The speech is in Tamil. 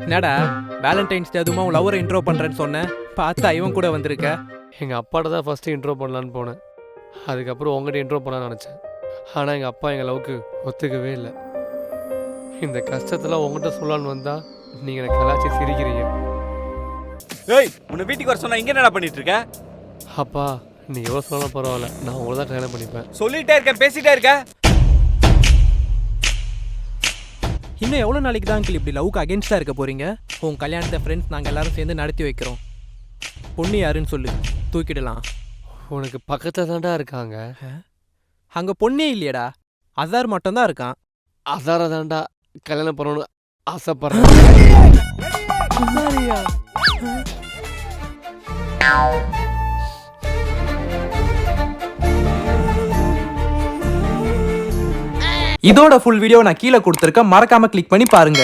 என்னடா வேலண்டைன்ஸ் டே அதுமா உன் லவரை இன்ட்ரோ பண்ணுறேன்னு சொன்னேன், பார்த்தா இவன் கூட வந்திருக்க. எங்கள் அப்பாட்ட தான் ஃபஸ்ட்டு இன்ட்ரோ பண்ணலான்னு போனேன். அதுக்கப்புறம் உங்கள்கிட்ட இன்ட்ரோ பண்ணலான்னு நினச்சேன். ஆனால் எங்கள் அப்பா எங்கள் லவ்வுக்கு ஒத்துக்கவே இல்லை. இந்த கஷ்டத்தெல்லாம் உங்கள்கிட்ட சொல்லலான்னு வந்தால் நீங்கள் எனக்கு கலாச்சி சிரிக்கிறீங்க. ஏய், உன்னை வீட்டுக்கு வர சொன்னா இங்க என்னடா பண்ணிட்டு இருக்க? அப்பா நீ எவ்வளோ சொன்னாலும் பரவாயில்ல, நான் உங்களை தான் கல்யாணம் பண்ணிப்பேன். சொல்லிட்டே இருக்க, பேசிட்டே இருக்க. இன்னும் எவ்வளோ நாளைக்கு தான் அங்கிள் இப்படி லவ்க்கு அகேன்ஸ்டாக இருக்க போகிறீங்க? உன் கல்யாணத்தை ஃப்ரெண்ட்ஸ் நாங்கள் எல்லாரும் சேர்ந்து நடத்தி வைக்கிறோம். பொண்ணு யாருன்னு சொல்லு, தூக்கிடலாம். உனக்கு பக்கத்தில் தான்டா இருக்காங்க. அங்கே பொண்ணே இல்லையடா, அசார் மட்டும்தான் இருக்கான். அதார தான்டா கல்யாணம் பண்ணணும்னு ஆசைப்படுறேன். அசாரியா? இதோட ஃபுல் வீடியோ நான் கீழே கொடுத்துருக்கேன், மறக்காம கிளிக் பண்ணி பாருங்க.